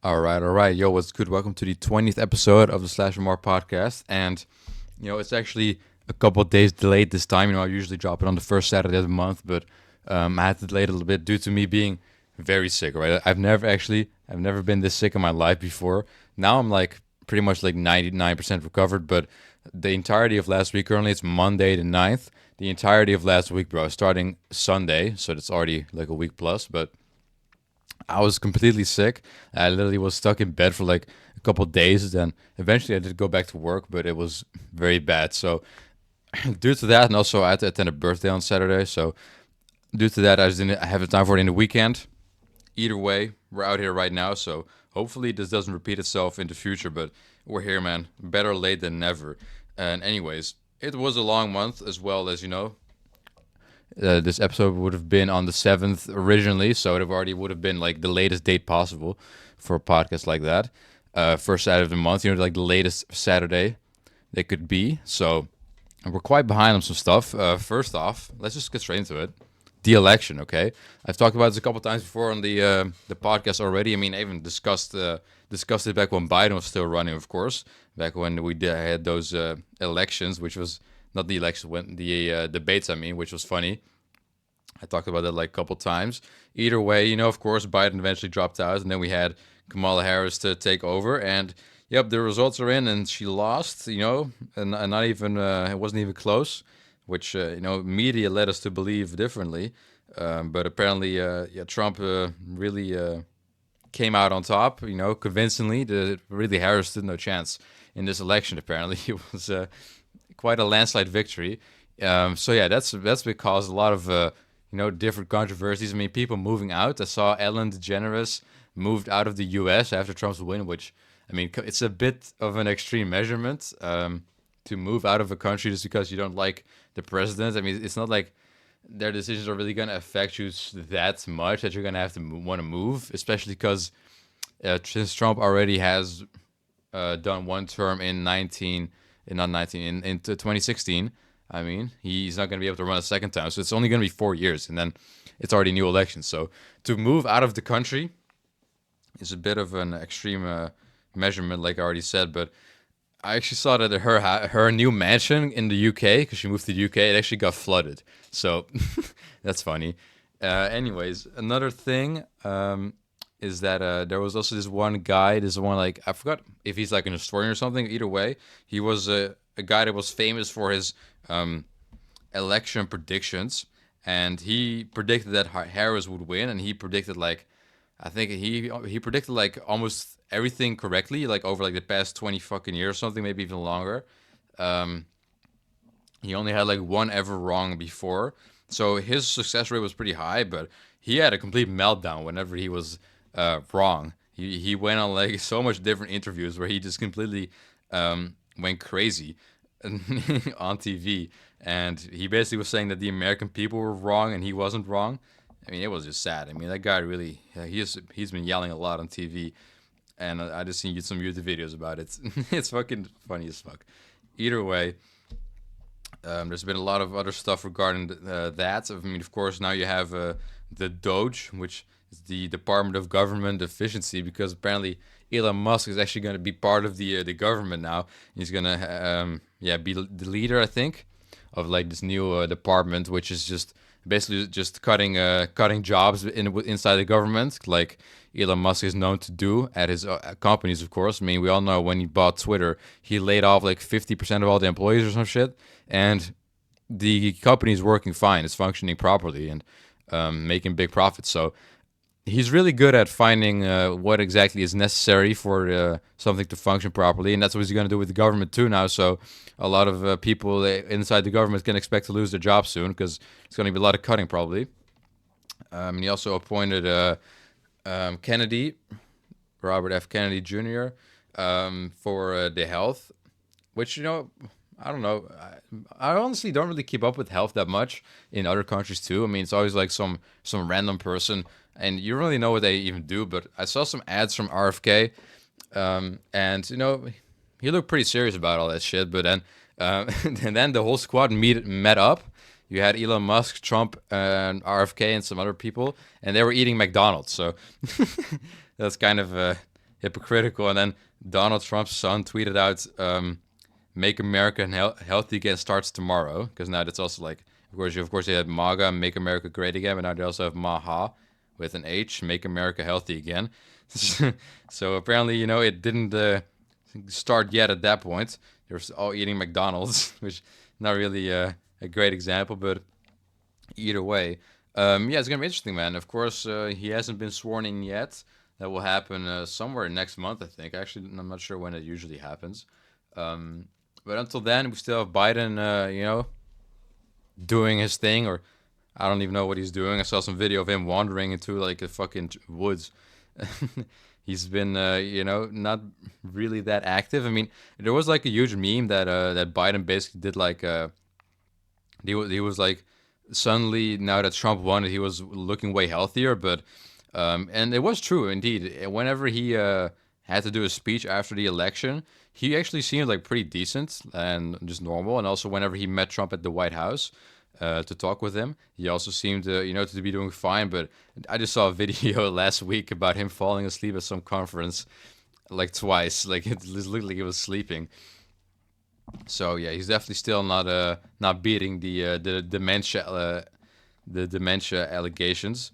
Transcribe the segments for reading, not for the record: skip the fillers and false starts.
All right. Yo, what's good? Welcome to the 20th episode of the SlashMMR podcast. And, it's actually a couple of days delayed this time. I usually drop it on the first Saturday of the month, but I had to delay it a little bit due to me being very sick, right? I've never been this sick in my life before. Now I'm like pretty much like 99% recovered, but the entirety of last week, currently it's Monday the 9th. The entirety of last week, bro, starting Sunday, so it's already like a week plus, but I was completely sick. I literally was stuck in bed for like a couple of days. Then eventually I did go back to work, but it was very bad. So due to that, and also I had to attend a birthday on Saturday. So due to that, I just didn't have the time for it in the weekend. Either way, we're out here right now. So hopefully this doesn't repeat itself in the future. But we're here, man. Better late than never. And anyways, it was a long month as well as this episode would have been on the 7th originally, so it already would have been like the latest date possible for a podcast like that. First Saturday of the month, like the latest Saturday they could be. So we're quite behind on some stuff. First off, let's just get straight into it. The election, okay? I've talked about this a couple times before on the podcast already. I mean, I even discussed it back when Biden was still running, of course, back when had those elections, which was not the election, when the debates, I mean, which was funny. I talked about that like a couple times. Either way, of course, Biden eventually dropped out, and then we had Kamala Harris to take over. And yep, the results are in, and she lost. And not even it wasn't even close, which media led us to believe differently. But apparently, Trump really came out on top. Convincingly. Really, Harris stood no chance in this election. Apparently, it was quite a landslide victory. So yeah, that's because a lot of different controversies. I mean, people moving out. I saw Ellen DeGeneres moved out of the U.S. after Trump's win, which I mean, it's a bit of an extreme measurement to move out of a country just because you don't like the president. I mean, it's not like their decisions are really going to affect you that much that you're going to have to want to move, especially because since Trump already has done one term in 2016. I mean, he's not going to be able to run a second time, so it's only going to be 4 years, and then it's already new elections. So to move out of the country is a bit of an extreme measurement, like I already said. But I actually saw that her new mansion in the UK, because she moved to the UK, it actually got flooded. So that's funny. Anyways, another thing is that there was also this one like, I forgot if he's like an historian or something. Either way, he was a guy that was famous for his election predictions, and he predicted that Harris would win, and he predicted like, I think he predicted like almost everything correctly, like over like the past 20 fucking years or something, maybe even longer. Um, he only had like one ever wrong before, so his success rate was pretty high. But he had a complete meltdown whenever he was wrong. He went on like so much different interviews where he just completely went crazy on TV, and he basically was saying that the American people were wrong and he wasn't wrong. I mean, it was just sad. I mean, that guy really he's been yelling a lot on TV, and I just seen some YouTube videos about it. It's fucking funny as fuck. Either way, there's been a lot of other stuff regarding that. I mean, of course, now you have the Doge, which is the Department of Government Efficiency, because apparently Elon Musk is actually going to be part of the government now. He's going to be the leader, I think, of like this new department, which is just basically just cutting jobs inside the government, like Elon Musk is known to do at his companies, of course. I mean, we all know when he bought Twitter, he laid off like 50% of all the employees or some shit, and the company is working fine, it's functioning properly, and making big profits. So he's really good at finding what exactly is necessary for something to function properly, and that's what he's going to do with the government too now. So a lot of people inside the government can expect to lose their jobs soon, because it's going to be a lot of cutting probably. And he also appointed Kennedy, Robert F. Kennedy Jr., for the health, which I don't know. I honestly don't really keep up with health that much in other countries too. I mean, it's always like some random person, and you don't really know what they even do. But I saw some ads from RFK, and he looked pretty serious about all that shit. But then, and then the whole squad met up. You had Elon Musk, Trump, and RFK, and some other people, and they were eating McDonald's. So that's kind of hypocritical. And then Donald Trump's son tweeted out, "Make America healthy again starts tomorrow," because now that's also like, of course, they had MAGA, Make America Great Again, but now they also have MAHA with an H, Make America Healthy Again. So apparently, it didn't start yet at that point. They were all eating McDonald's, which not really a great example, but either way, yeah, it's gonna be interesting, man. Of course, he hasn't been sworn in yet. That will happen somewhere next month, I think. Actually, I'm not sure when it usually happens. Um, but until then, we still have Biden, doing his thing, or I don't even know what he's doing. I saw some video of him wandering into like a fucking woods. He's been, not really that active. I mean, there was like a huge meme that Biden basically did like he was like suddenly now that Trump won, he was looking way healthier. But and it was true indeed. Whenever he had to do a speech after the election, he actually seemed like pretty decent and just normal. And also whenever he met Trump at the White House to talk with him, he also seemed to be doing fine. But I just saw a video last week about him falling asleep at some conference like twice. Like it looked like he was sleeping. So yeah, he's definitely still not beating the dementia allegations.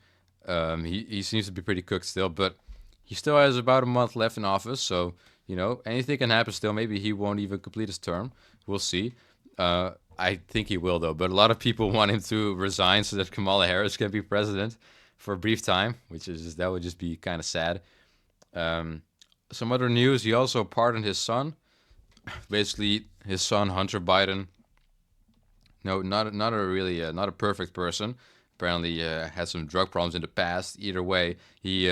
He seems to be pretty cooked still, but he still has about a month left in office. So anything can happen still. Maybe he won't even complete his term. We'll see. I think he will though. But a lot of people want him to resign so that Kamala Harris can be president for a brief time, that would just be kind of sad. Um, some other news: he also pardoned his son. Basically, his son Hunter Biden. No, not a really not a perfect person. Apparently, had some drug problems in the past. Either way, he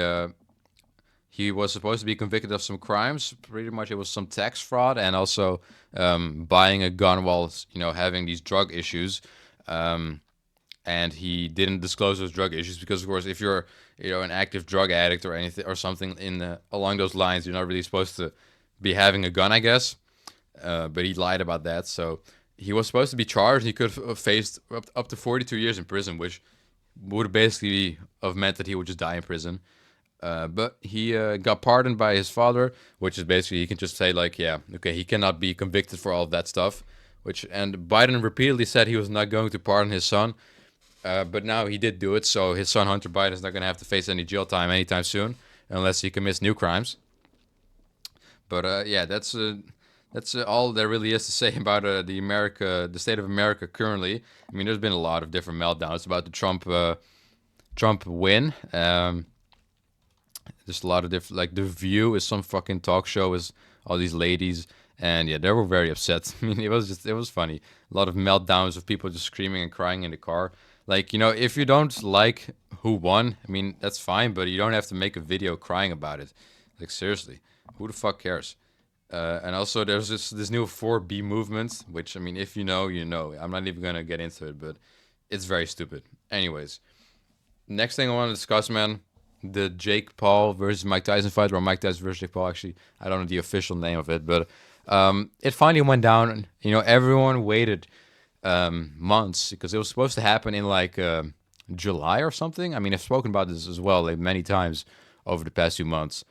was supposed to be convicted of some crimes. Pretty much, it was some tax fraud and also buying a gun while having these drug issues. And he didn't disclose those drug issues because, of course, if you're an active drug addict or anything or something along those lines, you're not really supposed to be having a gun, I guess. But he lied about that. So he was supposed to be charged. He could have faced up to 42 years in prison, which would basically have meant that he would just die in prison. But he got pardoned by his father, which is basically he can just say like, yeah, okay, he cannot be convicted for all of that stuff. And Biden repeatedly said he was not going to pardon his son, but now he did do it. So his son Hunter Biden is not going to have to face any jail time anytime soon, unless he commits new crimes. But yeah, that's all there really is to say about the state of America currently. I mean, there's been a lot of different meltdowns about the Trump win. There's a lot of different, like The View is some fucking talk show with all these ladies, and yeah, they were very upset. I mean, it was funny. A lot of meltdowns of people just screaming and crying in the car. Like, if you don't like who won, I mean, that's fine, but you don't have to make a video crying about it. Like, seriously, who the fuck cares? And also, there's this new 4B movement, which, I mean, if you know, you know. I'm not even going to get into it, but it's very stupid. Anyways, next thing I want to discuss, man, the Jake Paul versus Mike Tyson fight, or Mike Tyson versus Jake Paul, actually. I don't know the official name of it, but it finally went down. Everyone waited months because it was supposed to happen in like July or something. I mean, I've spoken about this as well like many times over the past 2 months.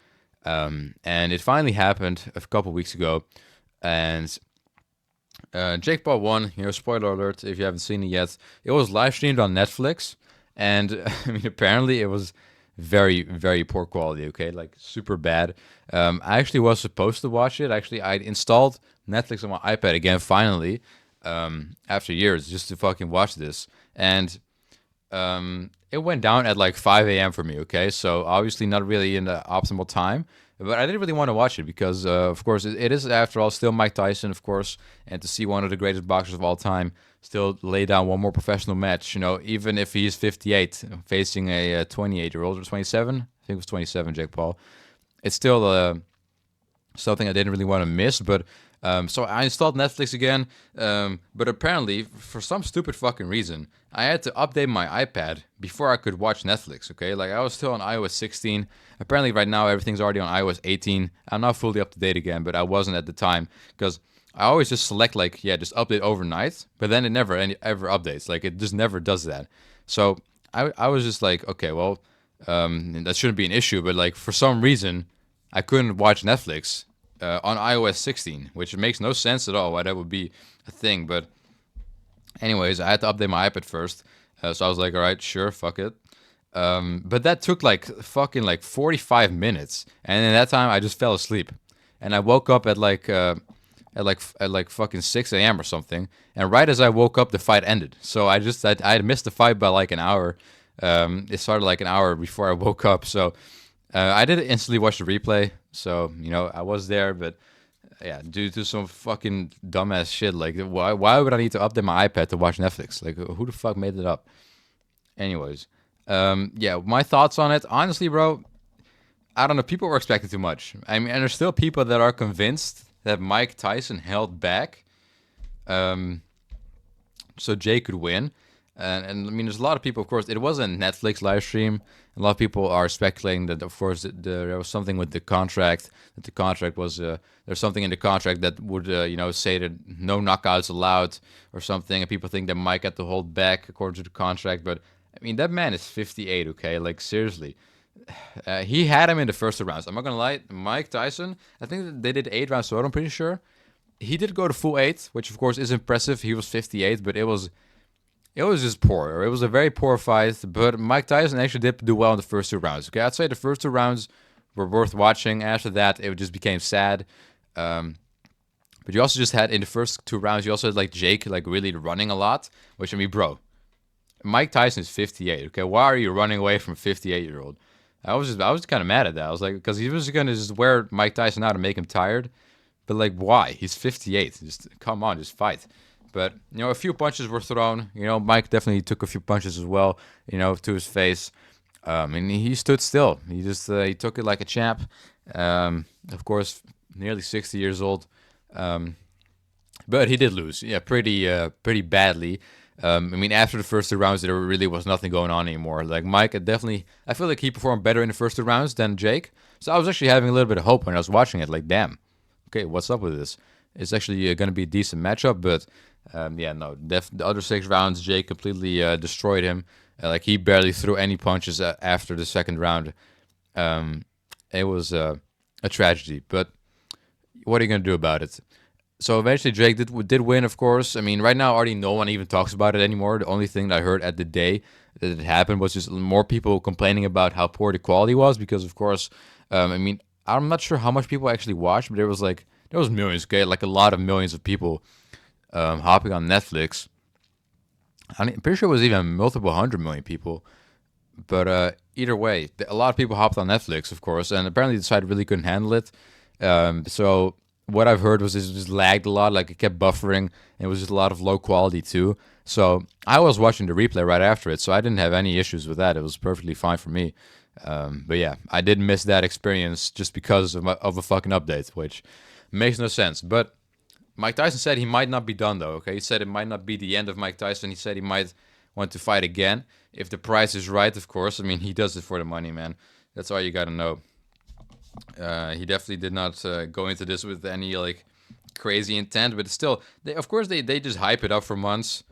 And it finally happened a couple weeks ago. And Jake Paul won. Spoiler alert if you haven't seen it yet. It was live streamed on Netflix. And I mean, apparently it was very, very poor quality, okay? Like, super bad. I actually was supposed to watch it. Actually, I installed Netflix on my iPad again, finally, after years, just to fucking watch this. And it went down at like 5 a.m. for me, okay? So, obviously not really in the optimal time. But I didn't really want to watch it because, of course, it is, after all, still Mike Tyson, of course. And to see one of the greatest boxers of all time still lay down one more professional match, even if he's 58, facing a 28-year-old or 27, I think it was 27, Jake Paul. It's still something I didn't really want to miss, but so I installed Netflix again, but apparently, for some stupid fucking reason, I had to update my iPad before I could watch Netflix, okay? Like, I was still on iOS 16. Apparently, right now, everything's already on iOS 18. I'm not fully up to date again, but I wasn't at the time, because I always just select, like, yeah, just update overnight, but then it never ever updates. Like, it just never does that. So I was just like, okay, well, that shouldn't be an issue, but, like, for some reason, I couldn't watch Netflix on iOS 16, which makes no sense at all why that would be a thing. But anyways, I had to update my iPad first, so I was like, all right, sure, fuck it. But that took like fucking like 45 minutes, and in that time I just fell asleep, and I woke up at like fucking 6 a.m. or something. And right as I woke up, the fight ended. So I had missed the fight by like an hour. It started like an hour before I woke up. So I did instantly watch the replay. So I was there, but yeah, due to some fucking dumbass shit, like why would I need to update my iPad to watch Netflix? Like who the fuck made it up? Anyways, yeah, my thoughts on it. Honestly, bro, I don't know. People were expecting too much. I mean, and there's still people that are convinced that Mike Tyson held back, um, so Jay could win. And I mean, there's a lot of people. Of course, it was a Netflix live stream. A lot of people are speculating that, of course, there was something with the contract. That the contract was there's something in the contract that would say that no knockouts allowed or something. And people think that Mike had to hold back according to the contract. But I mean, that man is 58. Okay, like seriously. He had him in the first two rounds. I'm not gonna lie, Mike Tyson. I think that they did 8 rounds total. I'm pretty sure he did go to full eight, which of course is impressive. He was 58, but it was just poor. Or it was a very poor fight. But Mike Tyson actually did do well in the first 2 rounds. Okay, I'd say the first 2 rounds were worth watching. After that, it just became sad. But you also just had in the first 2 rounds, you also had like Jake like really running a lot. Which I mean, bro, Mike Tyson is 58. Okay, why are you running away from a 58-year-old? I was kind of mad at that. I was like, because he was gonna just wear Mike Tyson out and make him tired. But like, why? He's 58. Just come on, just fight. But a few punches were thrown. Mike definitely took a few punches as well. To his face. And he stood still. He just he took it like a champ. Of course, nearly 60 years old. But he did lose. Yeah, pretty badly. I mean, after the first 2 rounds, there really was nothing going on anymore. Like Mike, I feel like he performed better in the first 2 rounds than Jake. So I was actually having a little bit of hope when I was watching it. Like, damn, okay, what's up with this? It's actually going to be a decent matchup, but yeah, no, the other 6 rounds, Jake completely destroyed him. Like he barely threw any punches after the second round. It was a tragedy, but what are you going to do about it? So eventually Drake did win, of course. I mean, right now already no one even talks about it anymore. The only thing that I heard at the day that it happened was just more people complaining about how poor the quality was because, of course, I mean, I'm not sure how much people actually watched, but there was millions, okay, like a lot of millions of people hopping on Netflix. I'm pretty sure it was even multiple 100 million people. But either way, a lot of people hopped on Netflix, of course, and apparently the site really couldn't handle it. So what I've heard was it just lagged a lot, like it kept buffering, and it was just a lot of low quality too. So I was watching the replay right after it, so I didn't have any issues with that. It was perfectly fine for me. But yeah, I did miss that experience just because of a fucking update, which makes no sense. But Mike Tyson said he might not be done though. Okay, he said it might not be the end of Mike Tyson. He said he might want to fight again if the price is right. Of course, I mean he does it for the money, man. That's all you gotta know. He definitely did not go into this with any like crazy intent, but still, of course, they just hype it up for months,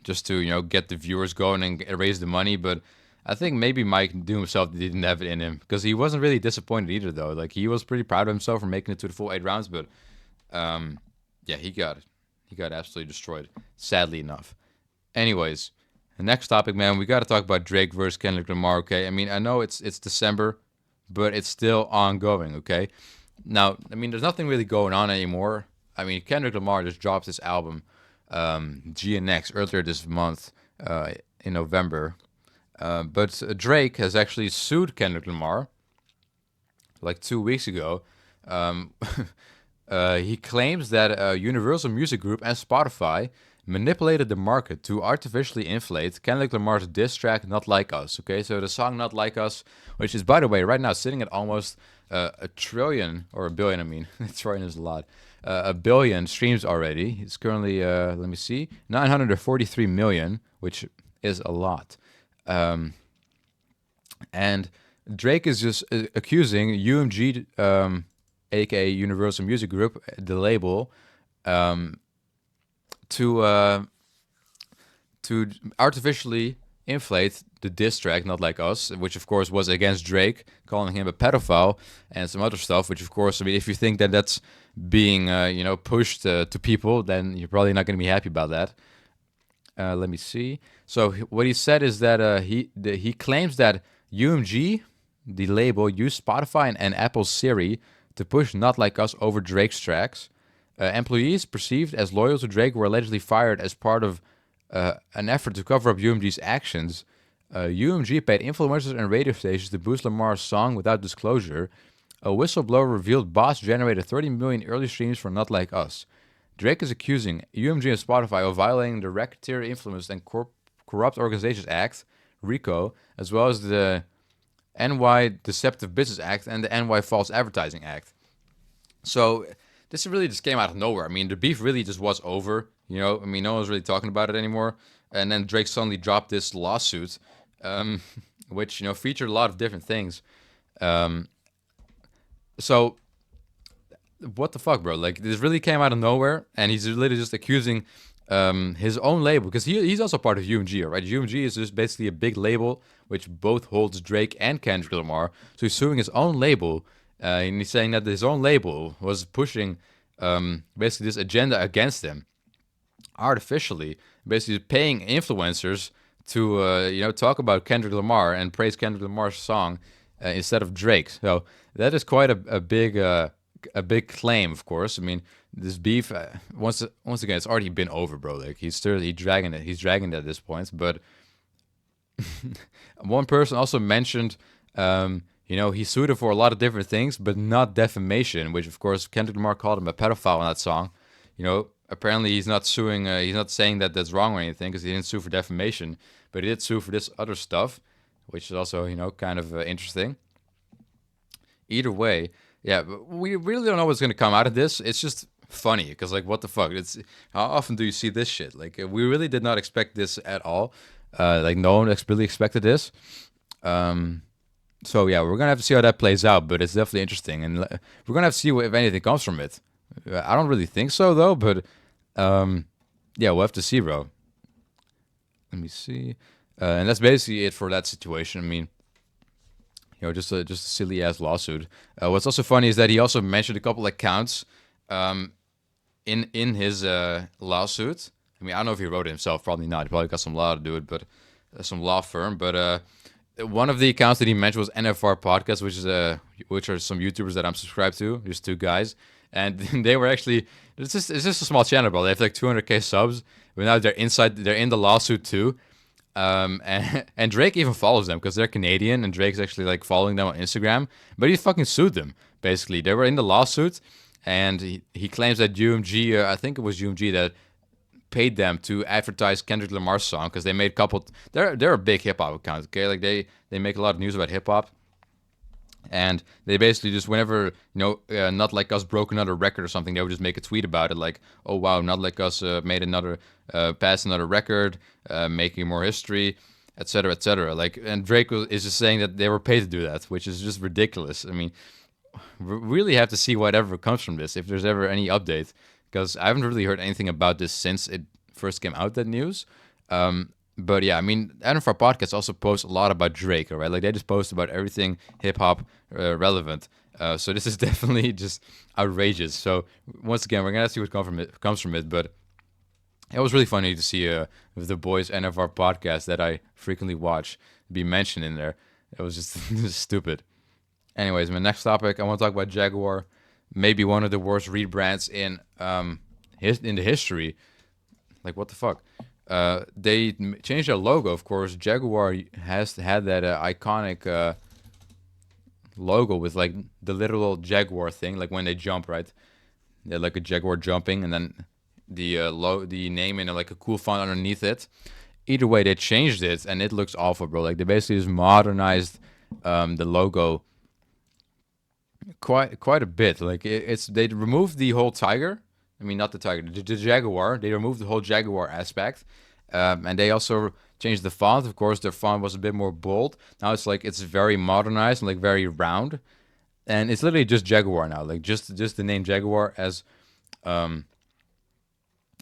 just to get the viewers going and raise the money. But I think maybe Mike knew himself didn't have it in him because he wasn't really disappointed either, though. Like he was pretty proud of himself for making it to the full 8 rounds, but yeah, he got absolutely destroyed. Sadly enough. Anyways. The next topic, man, we got to talk about Drake versus Kendrick Lamar, okay? I mean, I know it's December, but it's still ongoing, okay? Now, I mean, there's nothing really going on anymore. I mean, Kendrick Lamar just dropped his album, GNX, earlier this month, in November. But Drake has actually sued Kendrick Lamar, like 2 weeks ago. He claims that Universal Music Group and Spotify manipulated the market to artificially inflate Kendrick Lamar's diss track "Not Like Us." Okay, so the song "Not Like Us," which is, by the way, right now sitting at almost a trillion or a billion. I mean, a trillion is a lot. A billion streams already. It's currently, let me see, 943 million, which is a lot. And Drake is just accusing UMG, aka Universal Music Group, the label, to artificially inflate the diss track, Not Like Us, which of course was against Drake, calling him a pedophile and some other stuff, which of course, I mean, if you think that that's being, pushed to people, then you're probably not going to be happy about that. Let me see. So what he said is that he claims that UMG, the label, used Spotify and Apple Siri to push Not Like Us over Drake's tracks. Employees perceived as loyal to Drake were allegedly fired as part of an effort to cover up UMG's actions. UMG paid influencers and radio stations to boost Lamar's song without disclosure. A whistleblower revealed Boss generated 30 million early streams for Not Like Us. Drake is accusing UMG and Spotify of violating the Racketeer Influence and Corrupt Organizations Act, RICO, as well as the NY Deceptive Business Act and the NY False Advertising Act. So this really just came out of nowhere. I mean, the beef really just was over. No one was really talking about it anymore. And then Drake suddenly dropped this lawsuit, which, featured a lot of different things. So what the fuck, bro? Like, this really came out of nowhere, and he's literally just accusing his own label, because he's also part of UMG, right? UMG is just basically a big label which both holds Drake and Kendrick Lamar. So he's suing his own label, and he's saying that his own label was pushing basically this agenda against him artificially, basically paying influencers to talk about Kendrick Lamar and praise Kendrick Lamar's song instead of Drake's. So that is quite a big claim, of course. I mean, this beef once again, it's already been over, bro. Like, he's dragging it. He's dragging it at this point. But one person also mentioned, he sued him for a lot of different things, but not defamation. Which, of course, Kendrick Lamar called him a pedophile in that song. Apparently he's not suing. He's not saying that that's wrong or anything, because he didn't sue for defamation, but he did sue for this other stuff, which is also kind of interesting. Either way, yeah, but we really don't know what's gonna come out of this. It's just funny because, like, what the fuck? It's how often do you see this shit? Like, we really did not expect this at all. Like, no one really expected this. So yeah, we're gonna have to see how that plays out, but it's definitely interesting, and we're gonna have to see if anything comes from it. I don't really think so though, but yeah, we'll have to see, bro. Let me see, and that's basically it for that situation. I mean, just a silly ass lawsuit. What's also funny is that he also mentioned a couple accounts in his lawsuit. I mean, I don't know if he wrote it himself. Probably not. He probably got some law to do it, but some law firm. But one of the accounts that he mentioned was NFR Podcast, which are some YouTubers that I'm subscribed to. There's two guys, and they were actually it's just a small channel, bro. They have like 200K subs, but now they're in the lawsuit too. And Drake even follows them because they're Canadian, and Drake's actually like following them on Instagram. But he fucking sued them. Basically, they were in the lawsuit, and he claims that UMG, I think it was UMG that paid them to advertise Kendrick Lamar's song because they made a couple. They're a big hip hop account, okay? Like they make a lot of news about hip hop, and they basically just whenever Not Like Us broke another record or something, they would just make a tweet about it, like, oh wow, Not Like Us made another passed another record, making more history, etc., etc. Like, and Drake is just saying that they were paid to do that, which is just ridiculous. I mean, we really have to see whatever comes from this, if there's ever any update, because I haven't really heard anything about this since it first came out, that news. But yeah, I mean, NFR Podcast also posts a lot about Drake, all right? Like, they just post about everything hip-hop relevant. So this is definitely just outrageous. So once again, we're going to see what comes from it. But it was really funny to see the boys' NFR Podcast that I frequently watch be mentioned in there. It was just stupid. Anyways, my next topic, I want to talk about Jaguar. Maybe one of the worst rebrands in the history. Like, what the fuck? They changed their logo, of course. Jaguar has had that iconic logo with like the literal jaguar thing, like when they jump, right? They're like a jaguar jumping, and then the name in like a cool font underneath it. Either way, they changed it, and it looks awful, bro. Like, they basically just modernized the logo quite a bit. Like, they removed the whole tiger. I mean, not the tiger, the jaguar. They removed the whole jaguar aspect, and they also changed the font. Of course, their font was a bit more bold. Now it's very modernized and like very round, and it's literally just Jaguar now. Like, just the name Jaguar as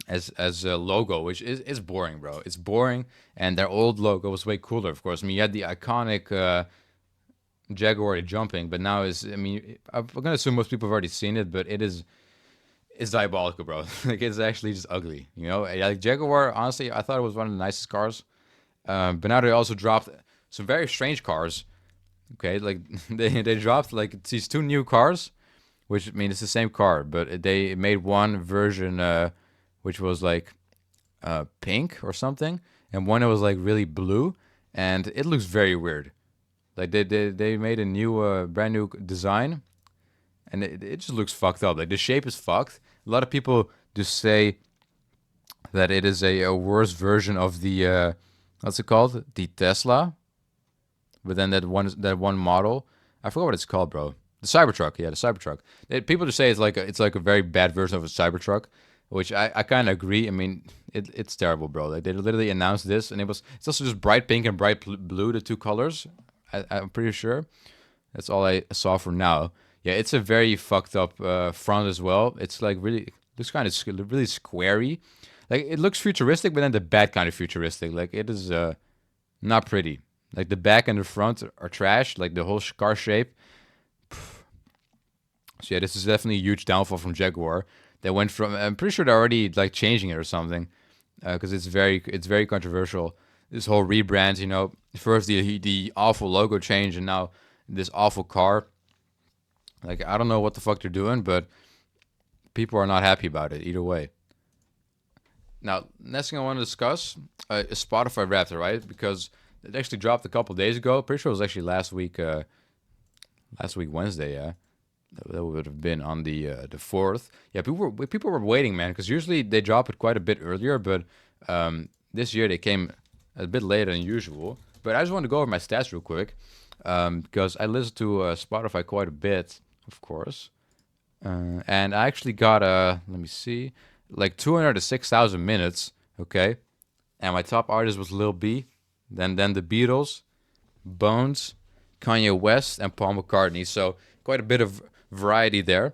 as a logo, which is boring, bro. It's boring, and their old logo was way cooler, of course. I mean, you had the iconic Jaguar jumping, but now is I mean, I'm gonna assume most people have already seen it, but it's diabolical, bro. Like it's actually just ugly, you know. Like Jaguar, honestly, I thought it was one of the nicest cars, but now they also dropped some very strange cars. Okay, like they dropped like these two new cars, which I mean it's the same car, but they made one version which was like pink or something, and one that was like really blue, and it looks very weird. Like they made a new brand new design, and it just looks fucked up. Like the shape is fucked. A lot of people just say that it is a worse version of the what's it called, the Tesla, but then that one model, I forgot what it's called, bro. The Cybertruck, yeah, the Cybertruck. People just say it's like a very bad version of a Cybertruck, which I kind of agree. I mean, it's terrible, bro. Like they literally announced this, and it's also just bright pink and bright blue, the two colors. I'm pretty sure. That's all I saw for now. Yeah, it's a very fucked up front as well. It's like really looks kind of really squarey. Like it looks futuristic, but then the bad kind of futuristic. Like it is not pretty. Like the back and the front are trash. Like the whole car shape. So yeah, this is definitely a huge downfall from Jaguar. They went from I'm pretty sure they're already like changing it or something, because it's very controversial. This whole rebrand, you know, first the awful logo change and now this awful car. Like I don't know what the fuck they're doing, but people are not happy about it either way. Now, next thing I want to discuss is Spotify Wrapped, right? Because it actually dropped a couple days ago. Pretty sure it was actually last week Wednesday. Yeah, that would have been on the fourth. Yeah, people were waiting, man, because usually they drop it quite a bit earlier, but this year they came a bit later than usual. But I just want to go over my stats real quick, because I listen to Spotify quite a bit, of course, and I actually got let me see, like 206,000 minutes. Okay, and my top artist was Lil B, then the Beatles, Bones, Kanye West, and Paul McCartney. So quite a bit of variety there.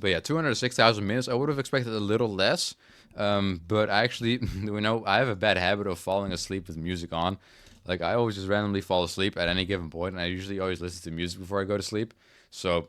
But yeah, 206,000 minutes. I would have expected a little less. But I actually, I have a bad habit of falling asleep with music on. Like I always just randomly fall asleep at any given point, and I usually always listen to music before I go to sleep. So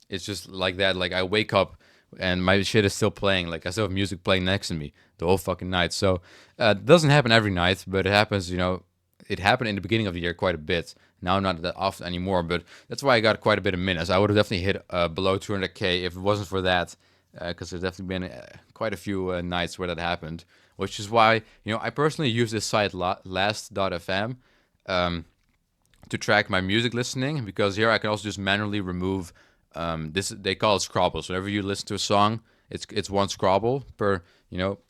it's just like that. Like I wake up and my shit is still playing. Like I still have music playing next to me the whole fucking night. So it doesn't happen every night, but it happens. It happened in the beginning of the year quite a bit. Now not that often anymore, but that's why I got quite a bit of minutes. I would have definitely hit below 200K if it wasn't for that, because there's definitely been quite a few nights where that happened. Which is why I personally use this site last.fm to track my music listening, because here I can also just manually remove this. They call it Scrabble. So whenever you listen to a song, it's one Scrabble per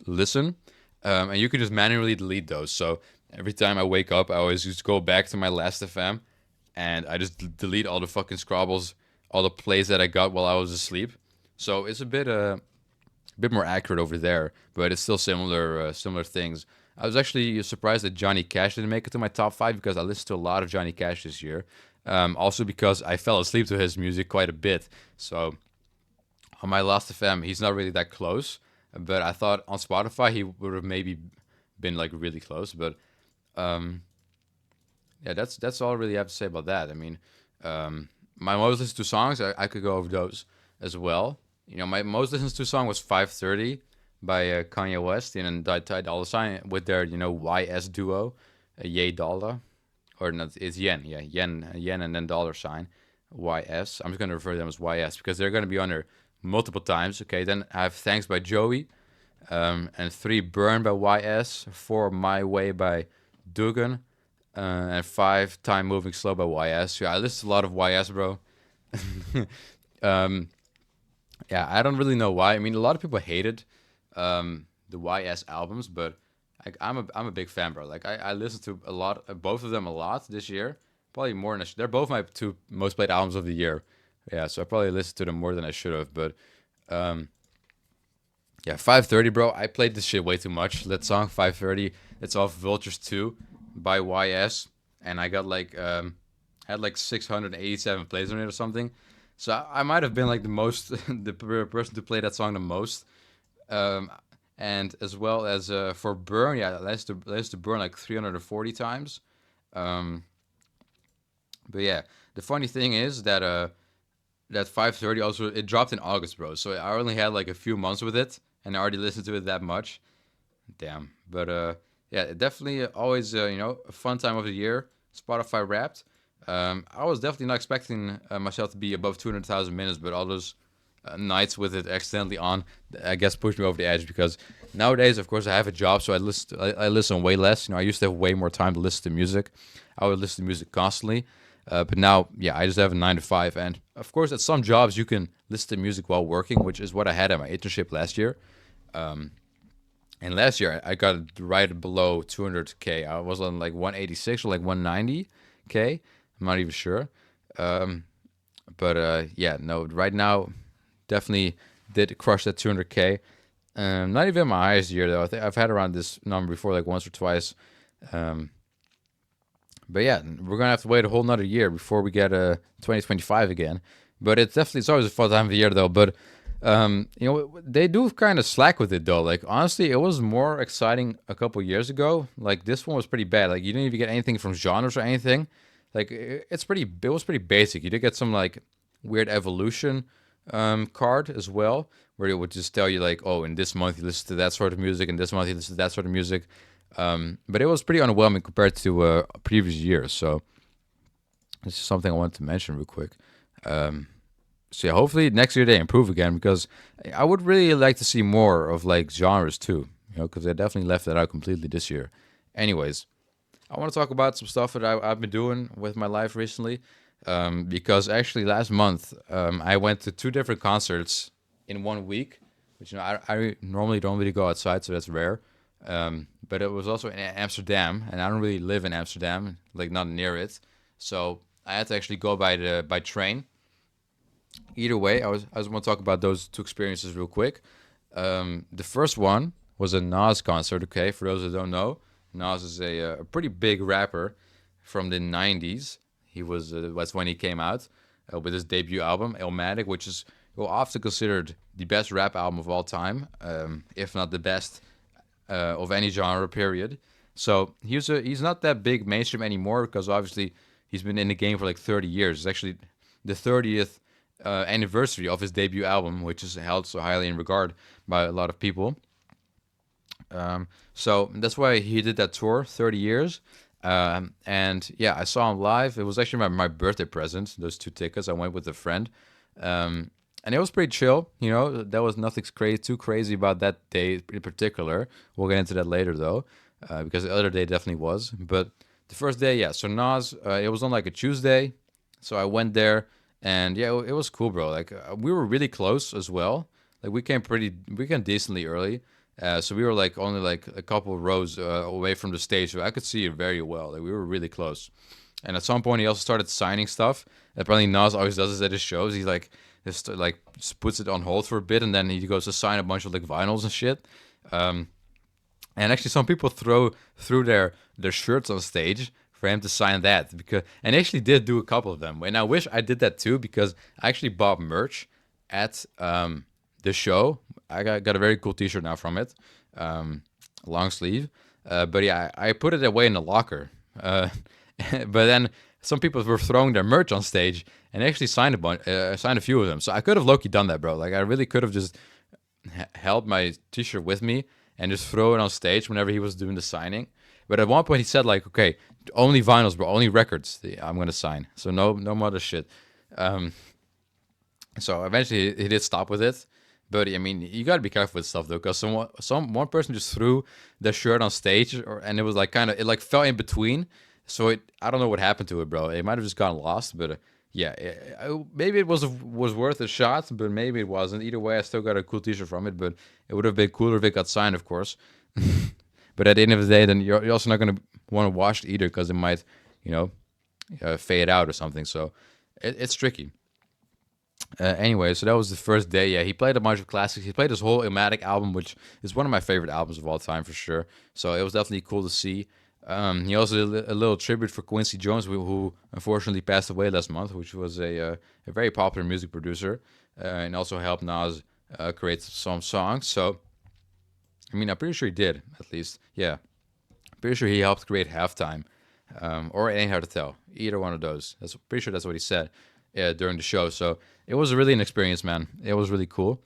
listen, and you can just manually delete those. So every time I wake up, I always just go back to my last FM, and I just delete all the fucking Scrabbles, all the plays that I got while I was asleep. So it's a bit more accurate over there, but it's still similar things. I was actually surprised that Johnny Cash didn't make it to my top five, because I listened to a lot of Johnny Cash this year. Also because I fell asleep to his music quite a bit. So on my last FM, he's not really that close, but I thought on Spotify he would have maybe been like really close. But yeah, that's all I really have to say about that. I mean, my most listened to songs, I could go over those as well. My most listened to song was 530 by Kanye West and Ty Dolla Sign with their YS duo, Ye Dollar, or not? It's Yen, yeah, Yen, and then dollar sign YS. I'm just gonna refer to them as YS because they're gonna be on there multiple times. Okay, then I have Thanks by Joey, and 3 Burn by YS, 4 My Way by Dugan, and 5 Time Moving Slow by YS. Yeah, I listen to a lot of YS, bro. um, yeah, I don't really know why. I mean, a lot of people hated the YS albums, but I'm a big fan, bro. Like I listened to a lot, both of them a lot this year. Probably more than they're both my 2 most played albums of the year. Yeah, so I probably listened to them more than I should have. But yeah, 530, bro. I played this shit way too much. That song 530. It's off Vultures 2 by YS, and I got like had like 687 plays on it or something. So I might have been like the most the person to play that song the most. and as well as for burn, yeah, that's to burn like 340 times. Um, but yeah, the funny thing is that 530 also it dropped in August, bro. So I only had like a few months with it, and I already listened to it that much. Damn. But yeah, definitely always a fun time of the year. Spotify Wrapped. I was definitely not expecting myself to be above 200,000 minutes, but all those nights with it accidentally on, I guess pushed me over the edge because nowadays, of course, I have a job, so I listen way less. I used to have way more time to listen to music. I would listen to music constantly. But now, yeah, I just have a 9 to 5, and of course, at some jobs you can listen to music while working, which is what I had at my internship last year. And last year I got right below 200K. I was on like 186 or like 190K. I'm not even sure. Um, but yeah, no, right now definitely did crush that 200K. Not even my highest year though. I think I've had around this number before, like once or twice. Um, but yeah, we're gonna have to wait a whole nother year before we get 2025 again. But it's always a fun time of the year though. But they do kind of slack with it though. Like honestly, it was more exciting a couple years ago. Like this one was pretty bad. Like you didn't even get anything from genres or anything. Like it was pretty basic. You did get some like weird evolution card as well, where it would just tell you like, oh, in this month you listen to that sort of music, and this month you listen to that sort of music. But it was pretty underwhelming compared to previous years. So this is something I wanted to mention real quick. So yeah, hopefully next year they improve again because I would really like to see more of like genres too. Because they definitely left that out completely this year. Anyways, I want to talk about some stuff that I've been doing with my life recently. Because actually last month I went to two different concerts in 1 week, which I normally don't really go outside, so that's rare. But it was also in Amsterdam, and I don't really live in Amsterdam, like not near it. So I had to actually go by train. Either way, I just want to talk about those two experiences real quick. The first one was a Nas concert. Okay, for those that don't know, Nas is a pretty big rapper from the '90s. That's when he came out with his debut album Illmatic, which is often considered the best rap album of all time, if not the best of any genre. Period. So he's not that big mainstream anymore because obviously he's been in the game for like 30 years. It's actually the 30th anniversary of his debut album, which is held so highly in regard by a lot of people. So that's why he did that tour, 30 years. And yeah, I saw him live. It was actually my birthday present, those two tickets. I went with a friend. And it was pretty chill. There was nothing too crazy about that day in particular. We'll get into that later, though, because the other day definitely was. But the first day, yeah. So Nas, it was on like a Tuesday. So I went there, and yeah, it was cool, bro. Like we were really close as well. Like we came decently early. So we were like only like a couple of rows away from the stage, so I could see it very well. Like we were really close. And at some point, he also started signing stuff. Apparently, Nas always does this at his shows. He like just puts it on hold for a bit, and then he goes to sign a bunch of like vinyls and shit. And actually, some people threw their shirts on stage for him to sign that and he actually did do a couple of them. And I wish I did that too because I actually bought merch at the show. I got a very cool T-shirt now from it, long sleeve. But yeah, I put it away in the locker. But then some people were throwing their merch on stage and actually signed signed a few of them. So I could have low-key done that, bro. Like I really could have just held my T-shirt with me and just throw it on stage whenever he was doing the signing. But at one point he said like, okay, only vinyls, bro, only records I'm gonna sign. So no more other shit. So eventually he did stop with it. But I mean, you gotta be careful with stuff though, because one person just threw their shirt on stage, and it was like it like fell in between. So I don't know what happened to it, bro. It might have just gotten lost, but yeah, maybe it was worth a shot, but maybe it wasn't. Either way, I still got a cool T-shirt from it, but it would have been cooler if it got signed, of course. But at the end of the day, then you're also not gonna want to wash it either, because it might, fade out or something. So it's tricky. Anyway, so that was the first day. Yeah, he played a bunch of classics. He played his whole Illmatic album, which is one of my favorite albums of all time for sure. So it was definitely cool to see. He also did a little tribute for Quincy Jones, who unfortunately passed away last month, which was a very popular music producer, and also helped Nas create some songs. So I mean, I'm pretty sure he did, at least. Yeah. Pretty sure he helped create halftime. Or it ain't hard to tell. Either one of those. That's pretty sure that's what he said during the show. So it was really an experience, man. It was really cool.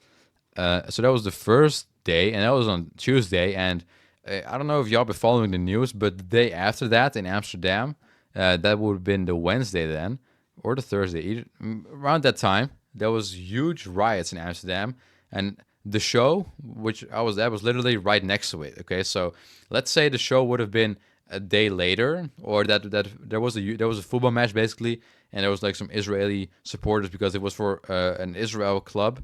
So that was the first day, and that was on Tuesday. And I don't know if y'all been following the news, but the day after that in Amsterdam, that would have been the Wednesday then, or the Thursday. Around that time, there was huge riots in Amsterdam, and the show, which I was at, was literally right next to it. Okay, so let's say the show would have been a day later, or that there was a football match basically, and there was like some Israeli supporters because it was for an Israel club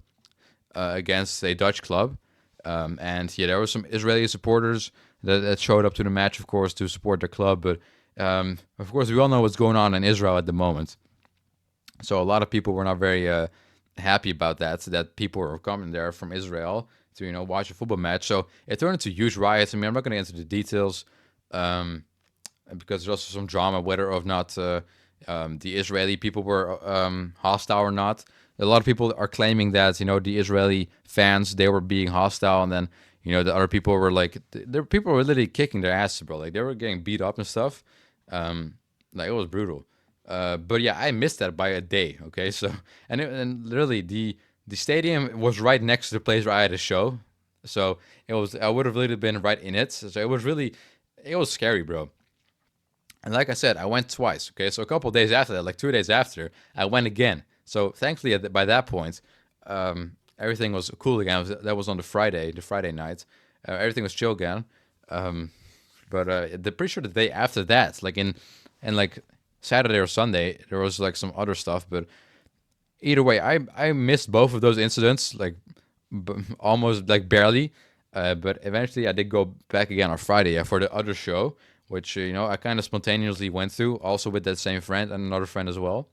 against a Dutch club. And yeah, there were some Israeli supporters that showed up to the match, of course, to support their club. But of course, we all know what's going on in Israel at the moment. So a lot of people were not very happy about that. So that people were coming there from Israel to watch a football match. So it turned into huge riots. I mean, I'm not going to get into the details because there's also some drama whether or not the Israeli people were hostile or not. A lot of people are claiming that the Israeli fans, they were being hostile, and then the other people were like, people were literally kicking their asses, bro. Like they were getting beat up and stuff. Like it was brutal. But yeah, I missed that by a day. Okay, so and literally the stadium was right next to the place where I had a show, so I would have literally been right in it. So it was scary, bro. And like I said, I went twice. Okay, so a couple of days after that, like 2 days after, I went again. So thankfully, by that point, everything was cool again. That was on the Friday night. Everything was chill again. But pretty sure the day after that, like and like Saturday or Sunday, there was like some other stuff. But either way, I missed both of those incidents, like almost like barely. But eventually, I did go back again on Friday for the other show, which I kind of spontaneously went through, also with that same friend and another friend as well.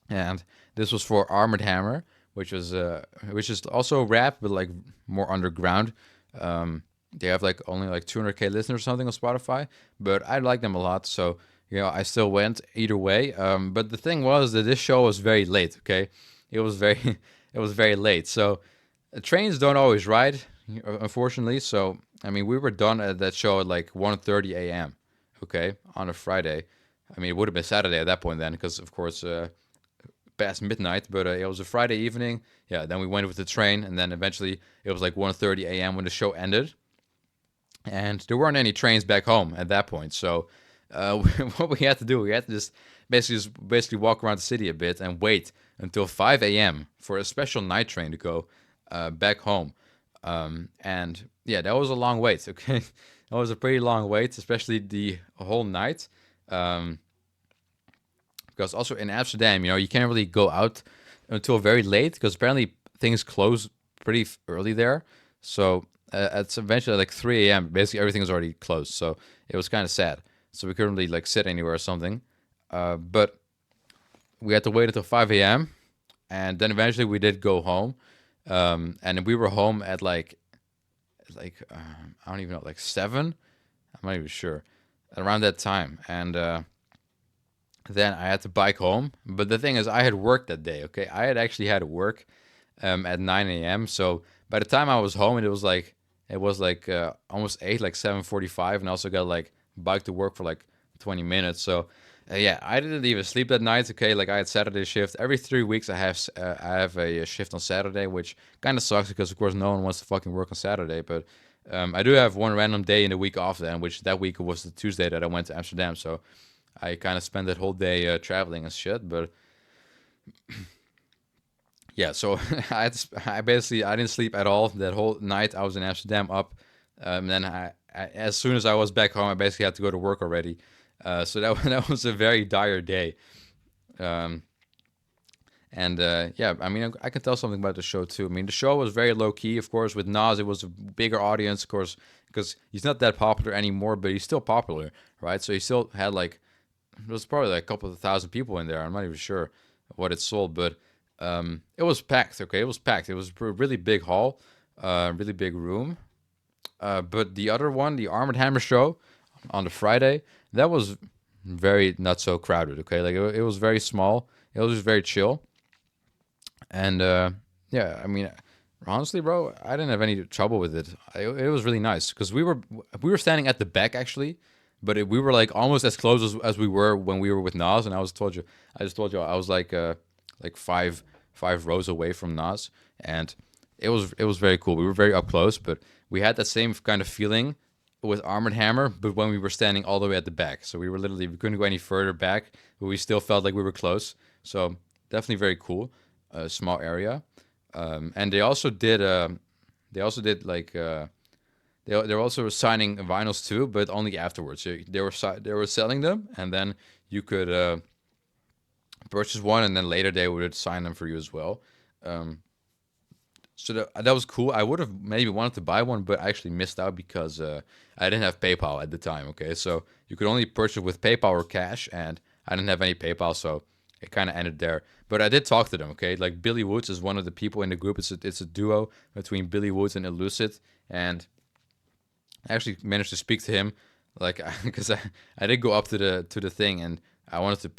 And this was for Armored Hammer, which is also rap but like more underground. They have like only like 200K listeners or something on Spotify, but I like them a lot, so I still went either way. But the thing was that this show was very late. Okay, it was very it was very late. So trains don't always ride, unfortunately. So I mean, we were done at that show at like 1:30 a.m. Okay, on a Friday. I mean, it would have been Saturday at that point then, because of course past midnight, but it was a Friday evening. Yeah, then we went with the train, and then eventually it was like 1:30 a.m. when the show ended, and there weren't any trains back home at that point. So what we had to do, we had to just basically walk around the city a bit and wait until 5 a.m. for a special night train to go back home. And yeah, that was a long wait. Okay, that was a pretty long wait, especially the whole night. Because also in Amsterdam, you can't really go out until very late because apparently things close pretty early there. So it's eventually like 3 a.m. Basically, everything is already closed. So it was kind of sad. So we couldn't really like sit anywhere or something. But we had to wait until 5 a.m. And then eventually we did go home. And we were home at like I don't even know, like 7. I'm not even sure. Around that time. And then I had to bike home. But the thing is, I had work that day. Okay, I had actually had to work at 9 a.m. So by the time I was home, it was like almost 8, like 7:45, and I also got like bike to work for like 20 minutes. So yeah, I didn't even sleep that night. Okay, like I had Saturday shift. Every 3 weeks, I have a shift on Saturday, which kind of sucks because of course no one wants to fucking work on Saturday. But I do have one random day in the week off then, which that week was the Tuesday that I went to Amsterdam. So I kind of spent that whole day traveling and shit. But yeah, so I basically I didn't sleep at all that whole night. I was in Amsterdam up. Then as soon as I was back home, I basically had to go to work already. So that was a very dire day. Um, and yeah, I mean, I can tell something about the show too. I mean, the show was very low key, of course. With Nas, it was a bigger audience, of course, because he's not that popular anymore, but he's still popular, right? So he still had like there was probably like a couple of thousand people in there. I'm not even sure what it sold, but it was packed. Okay, it was packed. It was a really big hall, really big room. But the other one, the Armored Hammer show on the Friday, that was very not so crowded. Okay, like it was very small. It was just very chill. And yeah, I mean, Honestly, bro, I didn't have any trouble with it. It was really nice because we were standing at the back actually, but we were like almost as close as we were when we were with Nas. And I just told you, I was like five rows away from Nas, and it was very cool. We were very up close, but we had that same kind of feeling with Armored Hammer, but when we were standing all the way at the back. So we couldn't go any further back, but we still felt like we were close. So definitely very cool. A small area. And they also did like they were also signing vinyls too, but only afterwards. So they were selling them, and then you could purchase one, and then later they would sign them for you as well. Um, so that was cool. I would have maybe wanted to buy one, but I actually missed out because I didn't have PayPal at the time. Okay, so you could only purchase with PayPal or cash, and I didn't have any PayPal, so it kind of ended there. But I did talk to them. Okay, like Billy Woods is one of the people in the group. It's a duo between Billy Woods and Elucid, and I actually managed to speak to him, like because I did go up to the thing and I wanted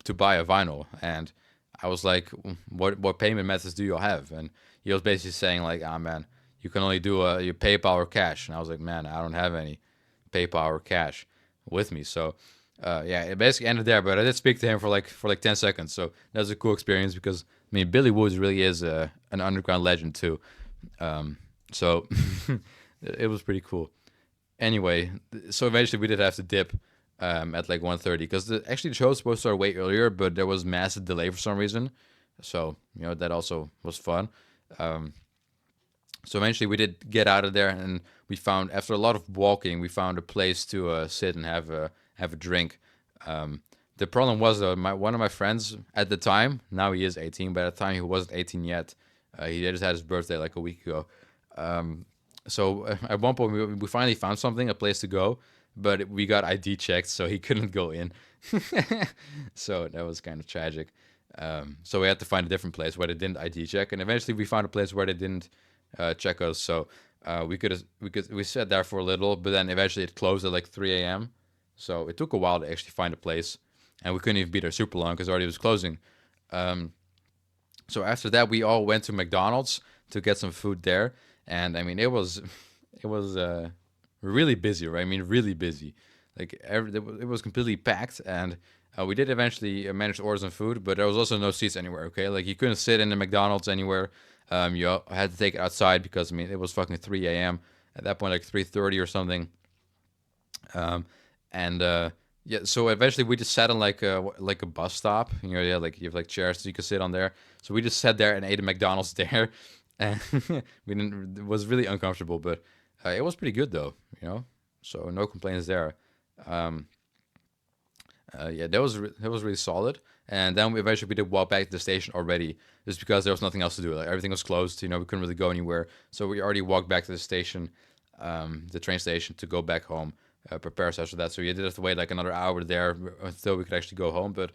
to buy a vinyl, and I was like, what payment methods do you have? And he was basically saying like, ah man, you can only do your PayPal or cash, and I was like, man, I don't have any PayPal or cash with me, so. Yeah, it basically ended there, but I did speak to him for like 10 seconds, so that was a cool experience because I mean Billy Woods really is an underground legend too, so it was pretty cool. Anyway, so eventually we did have to dip at like 1:30 because actually the show was supposed to start way earlier, but there was massive delay for some reason. So that also was fun. Um, so eventually we did get out of there, and we found after a lot of walking, we found a place to sit and have a drink. Um, the problem was one of my friends at the time, now he is 18, but at the time he wasn't 18 yet. He just had his birthday like a week ago. So at one point we finally found something, a place to go, but we got ID checked, so he couldn't go in. So that was kind of tragic. So we had to find a different place where they didn't ID check, and eventually we found a place where they didn't check us. So we sat there for a little, but then eventually it closed at like 3 a.m. So it took a while to actually find a place, and we couldn't even be there super long because already was closing. Um, so after that, we all went to McDonald's to get some food there, and I mean it was really busy, right? I mean really busy. Like it was completely packed, and we did eventually manage to order some food, but there was also no seats anywhere. Okay, like you couldn't sit in the McDonald's anywhere. You had to take it outside because I mean it was fucking 3 a.m. at that point, like 3:30 or something. Um, and Yeah, so eventually we just sat on like a bus stop. Yeah, like you have like chairs so you could sit on there. So we just sat there and ate a McDonald's there, and we didn't. It was really uncomfortable, but it was pretty good though. So no complaints there. Um, yeah, that was really solid. And then we eventually we did walk back to the station already, just because there was nothing else to do. Like everything was closed. We couldn't really go anywhere. So we already walked back to the station, the train station, to go back home. Prepare ourselves for that. So you did have to wait like another hour there until we could actually go home. But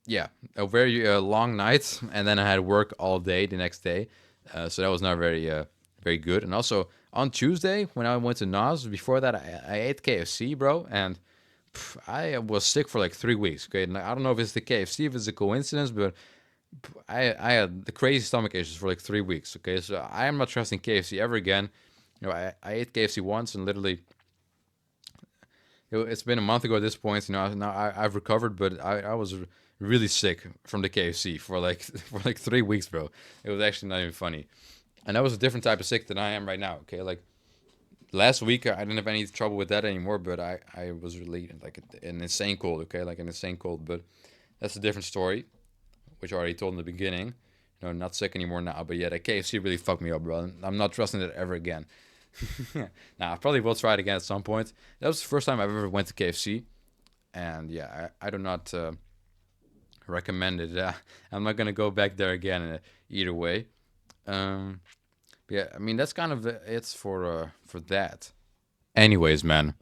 yeah, a very long night, and then I had work all day the next day. So that was not very good. And also on Tuesday when I went to Nas, before that I ate KFC, bro, and I was sick for like 3 weeks. Okay, and I don't know if it's the KFC, if it's a coincidence, but I had the crazy stomach issues for like 3 weeks. Okay, so I am not trusting KFC ever again. I ate KFC once, and literally it's been a month ago at this point. Now I've recovered, but I was really sick from the KFC for like for like 3 weeks, bro. It was actually not even funny, and that was a different type of sick than I am right now. Okay, like last week I didn't have any trouble with that anymore, but I was really like an insane cold. Okay, like an insane cold, but that's a different story, which I already told in the beginning. Not sick anymore now, but yeah, that KFC really fucked me up, bro. I'm not trusting it ever again. Now I probably will try it again at some point. That was the first time I've ever went to KFC, and yeah, I do not recommend it. I'm not gonna go back there again either way. Um, yeah, I mean that's kind of it for that. Anyways, man,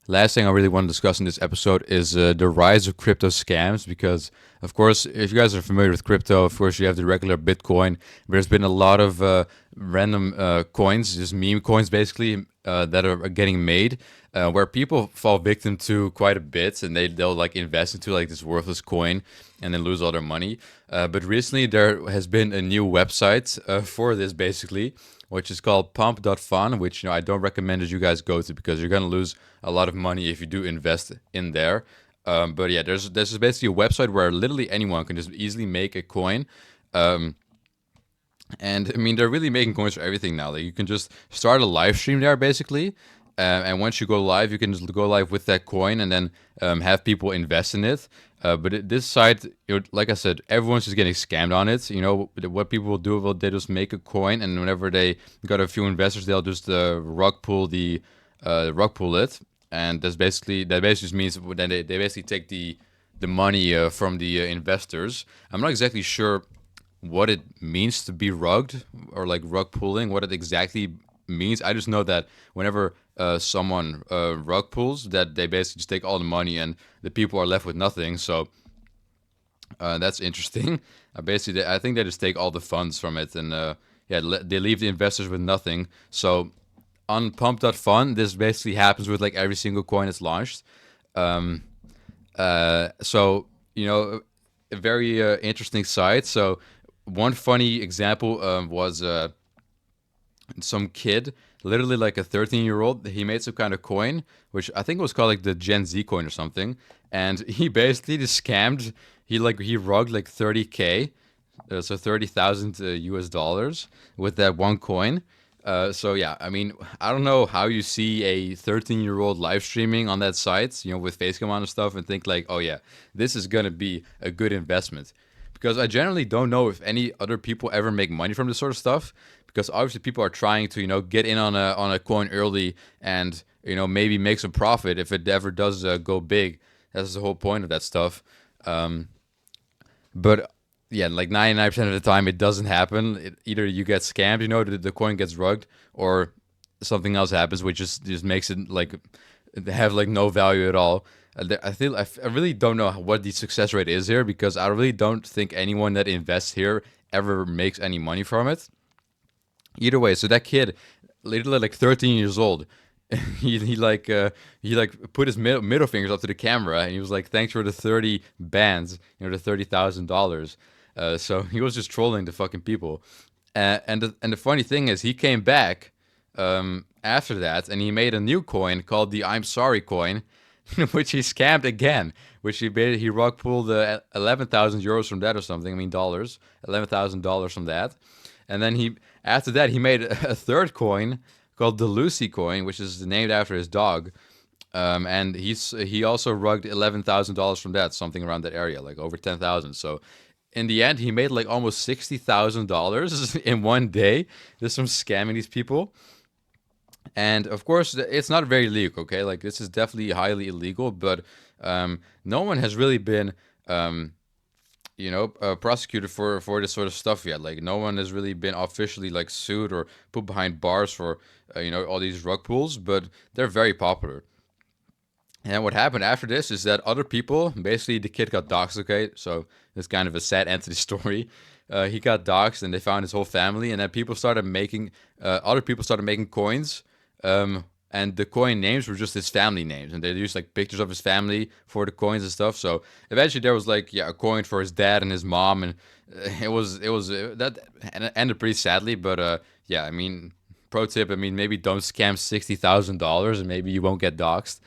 last thing I really want to discuss in this episode is the rise of crypto scams. Because, of course, if you guys are familiar with crypto, of course, you have the regular Bitcoin. There's been a lot of random coins, just meme coins, basically, that are getting made, where people fall victim to quite a bit, and they'll like invest into like this worthless coin and then lose all their money. But recently there has been a new website for this basically, which is called Pump.fun, which I don't recommend that you guys go to because you're gonna lose a lot of money if you do invest in there. But yeah, there's basically a website where literally anyone can just easily make a coin. And I mean, they're really making coins for everything now. Like you can just start a live stream there, basically, and once you go live, you can just go live with that coin, and then have people invest in it. This site, like I said, everyone's just getting scammed on it. What people will do, they just make a coin, and whenever they got a few investors, they'll just rug pull it, and that basically just means then they basically take the money from the investors. I'm not exactly sure what it means to be rugged or like rug pulling, what it exactly means. I just know that whenever someone rug pulls, that they basically just take all the money and the people are left with nothing. So that's interesting. Basically, I think they just take all the funds from it, and yeah, they leave the investors with nothing. So on Pump.fun, this basically happens with like every single coin that's launched. Um, so a very interesting site. So one funny example was some kid, literally like a 13-year-old. He made some kind of coin, which I think was called like the Gen Z coin or something, and he basically just scammed. He rugged like 30K, so 30,000 US dollars with that one coin. So yeah, I mean, I don't know how you see a 13-year-old live streaming on that site, with facecam on and stuff, and think like, oh yeah, this is gonna be a good investment. Because I generally don't know if any other people ever make money from this sort of stuff. Because obviously people are trying to get in on a coin early and maybe make some profit if it ever does go big. That's the whole point of that stuff. But yeah, like 99% of the time it doesn't happen. Either you get scammed, the coin gets rugged, or something else happens, which just makes it like have like no value at all. I really don't know what the success rate is here, because I really don't think anyone that invests here ever makes any money from it. Either way, so that kid, literally like 13 years old, he put his middle fingers up to the camera, and he was like, "Thanks for the 30 bands, the $30,000." So he was just trolling the fucking people. And the funny thing is, he came back after that, and he made a new coin called the I'm Sorry coin, which he scammed again. Which he rug pulled 11,000 euros from that or something. I mean dollars, $11,000 from that. And then after that he made a third coin called the Lucy coin, which is named after his dog. And he also rugged $11,000 from that, something around that area, like over 10,000. So in the end, he made like almost $60,000 in one day just from scamming these people. And of course, it's not very legal. Okay, like this is definitely highly illegal, but no one has really been prosecuted for this sort of stuff yet. Like no one has really been officially like sued or put behind bars for all these rug pulls, but they're very popular. And what happened after this is that other people, basically the kid got doxxed. Okay, so it's kind of a sad end to the story. He got doxxed, and they found his whole family, and then other people started making coins. And the coin names were just his family names, and they used like pictures of his family for the coins and stuff. So eventually there was like a coin for his dad and his mom, and that ended pretty sadly. But yeah, I mean, pro tip, I mean, maybe don't scam $60,000, and maybe you won't get doxxed.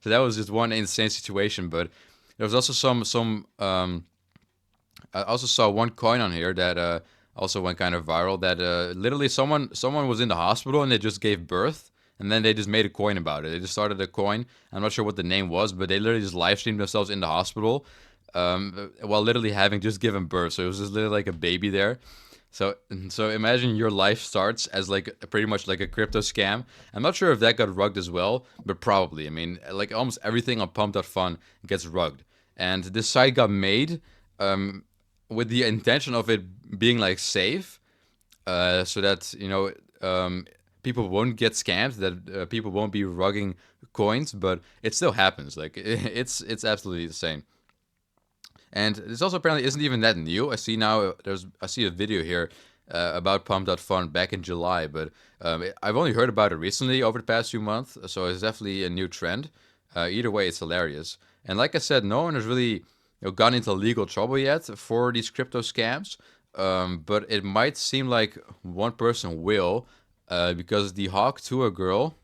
So that was just one insane situation. But there was also some I also saw one coin on here that also went kind of viral. That literally someone was in the hospital and they just gave birth, and then they just made a coin about it. They just started a coin. I'm not sure what the name was, but they literally just live streamed themselves in the hospital while literally having just given birth. So it was just literally like a baby there. So imagine your life starts as like pretty much like a crypto scam. I'm not sure if that got rugged as well, but probably. I mean, like almost everything on Pump.fun gets rugged. And this site got made with the intention of it being like safe, so that people won't get scammed, that people won't be rugging coins, but it still happens. Like it's absolutely the same. And this also apparently isn't even that new. I see now I see a video here about Pump.Fun back in July, but I've only heard about it recently over the past few months, so it's definitely a new trend. Either way, it's hilarious. And like I said, no one has really gotten into legal trouble yet for these crypto scams, but it might seem like one person will, because the Hawk Tuah girl,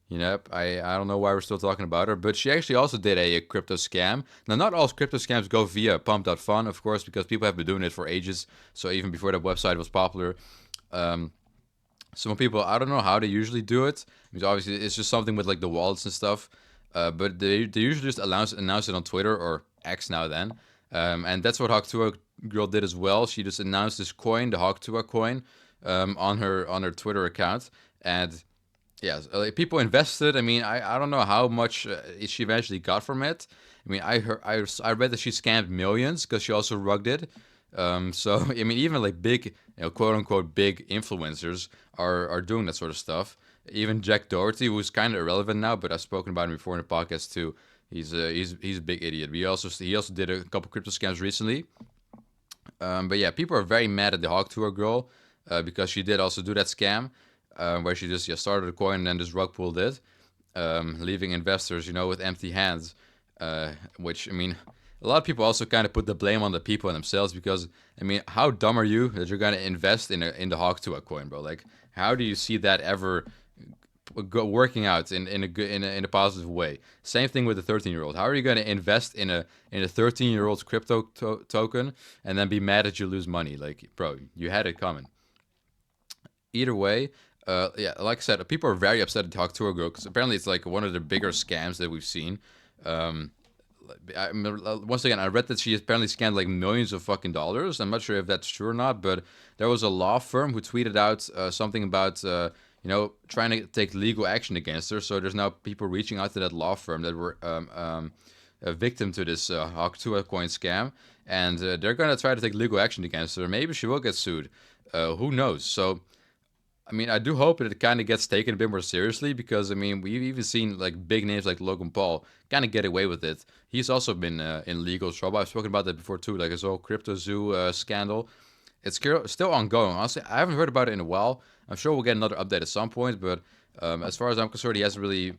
yep, I don't know why we're still talking about her, but she actually also did a crypto scam. Now, not all crypto scams go via Pump.Fun, of course, because people have been doing it for ages. So even before that website was popular, um, some people, I don't know how they usually do it. Because obviously it's just something with like the wallets and stuff. But they usually just announce it on Twitter or X now then. And that's what Hawk2A girl did as well. She just announced this coin, the Hawk2A coin, on her Twitter account. And yeah, like people invested. I mean, I don't know how much she eventually got from it. I mean, I read that she scammed millions because she also rugged it. So I mean, even like big, quote unquote big influencers are doing that sort of stuff. Even Jack Doherty, who's kind of irrelevant now, but I've spoken about him before in the podcast too. He's a big idiot. He also did a couple crypto scams recently. But yeah, people are very mad at the Hawk Tour girl because she did also do that scam where she just started a coin and then just rug pulled it, leaving investors, with empty hands. Which I mean, a lot of people also kind of put the blame on the people themselves because I mean, how dumb are you that you're gonna invest in the Hawk Tour coin, bro? Like, how do you see that ever working out in a positive way? Same thing with the 13-year-old. How are you going to invest in a 13-year-old's crypto token and then be mad that you lose money? Like, bro, you had it coming. Either way, yeah, like I said, people are very upset at Talk to a Girl because apparently it's like one of the bigger scams that we've seen. Um, Once again, I read that she apparently scammed like millions of fucking dollars. I'm not sure if that's true or not, but there was a law firm who tweeted out something about trying to take legal action against her. So there's now people reaching out to that law firm that were a victim to this Hawk2A coin scam, and they're gonna try to take legal action against her. Maybe she will get sued. Who knows? So I mean, I do hope that it kind of gets taken a bit more seriously because I mean, we've even seen like big names like Logan Paul kind of get away with it. He's also been in legal trouble. I've spoken about that before too, like his whole crypto zoo scandal. It's still ongoing. Honestly, I haven't heard about it in a while. I'm sure we'll get another update at some point, but as far as I'm concerned, he hasn't really,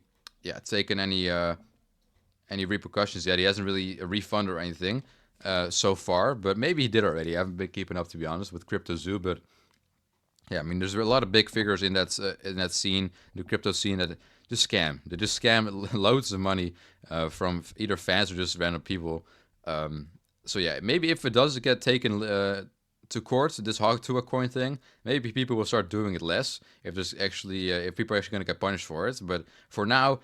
taken any repercussions yet. He hasn't really a refund or anything so far, but maybe he did already. I haven't been keeping up to be honest with crypto zoo, but yeah, I mean, there's a lot of big figures in that scene, the crypto scene that just scam. They just scam loads of money from either fans or just random people. So yeah, maybe if it does get taken to court, this Hog to a coin thing, maybe people will start doing it less if there's actually if people are actually going to get punished for it. But for now,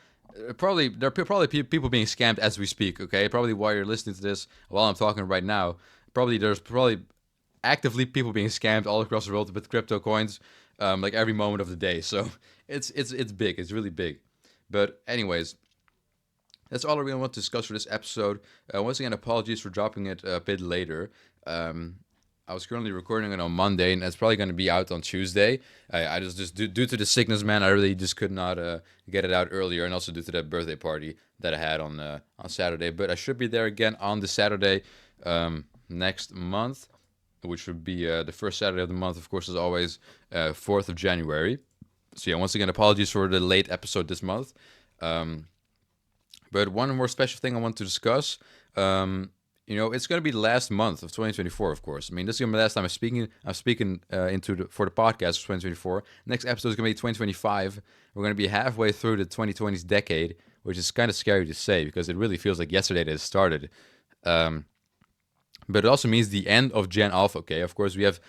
probably there are probably people being scammed as we speak. Okay, probably while you're listening to this, while I'm talking right now, there's probably actively people being scammed all across the world with crypto coins, like every moment of the day. So it's big. It's really big. But anyways, that's all I really want to discuss for this episode. Once again, apologies for dropping it a bit later. I was currently recording it on Monday, and it's probably going to be out on Tuesday. I just due to the sickness, man, I really just could not get it out earlier, and also due to that birthday party that I had on Saturday. But I should be there again on the Saturday next month, which would be the first Saturday of the month, of course, as always, 4th of January. So yeah, once again, apologies for the late episode this month. But one more special thing I want to discuss. It's going to be the last month of 2024, of course. I mean, this is going to be the last time I'm speaking for the podcast for 2024. Next episode is going to be 2025. We're going to be halfway through the 2020s decade, which is kind of scary to say because it really feels like yesterday that it started. But it also means the end of Gen Alpha, okay? Of course, we have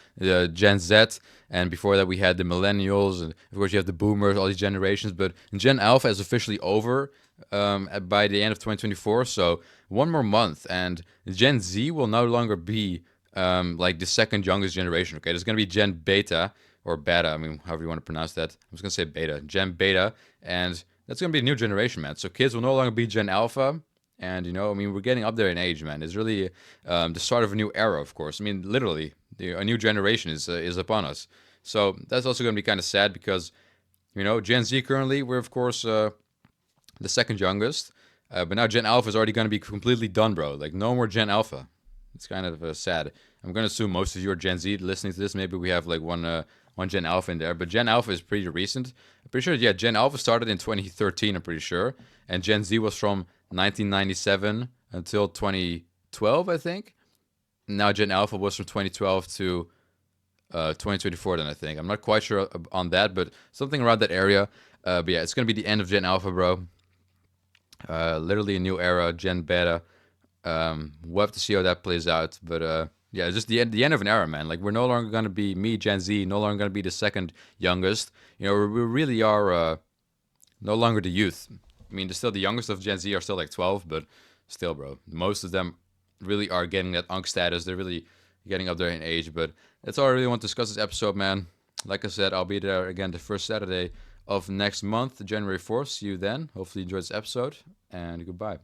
Gen Z, and before that we had the Millennials, and of course you have the Boomers, all these generations. But Gen Alpha is officially over by the end of 2024, so one more month, and Gen Z will no longer be like the second youngest generation, okay? There's going to be Gen Beta, or Beta, I mean, however you want to pronounce that. I was going to say Beta, Gen Beta, and that's going to be a new generation, man. So kids will no longer be Gen Alpha. And, I mean, we're getting up there in age, man. It's really the start of a new era, of course. I mean, literally, a new generation is upon us. So that's also going to be kind of sad because, Gen Z currently, we're, of course, the second youngest. But now Gen Alpha is already going to be completely done, bro. Like, no more Gen Alpha. It's kind of sad. I'm gonna assume most of you are Gen Z listening to this. Maybe we have like one Gen Alpha in there, but Gen Alpha is pretty recent. I'm pretty sure. Yeah, Gen Alpha started in 2013. I'm pretty sure, and Gen Z was from 1997 until 2012, I think. Now Gen Alpha was from 2012 to 2024. Then I think I'm not quite sure on that, but something around that area. But yeah, it's gonna be the end of Gen Alpha, bro. Literally a new era, Gen Beta. We'll have to see how that plays out. But yeah, just the end of an era, man. Like we're no longer gonna be me, Gen Z, no longer gonna be the second youngest. You know, we really are no longer the youth. I mean, still the youngest of Gen Z are still like 12, but still, bro, most of them really are getting that unk status. They're really getting up there in age. But that's all I really want to discuss this episode, man. Like I said, I'll be there again the first Saturday of next month, January 4th. See you then. Hopefully you enjoyed this episode, and goodbye.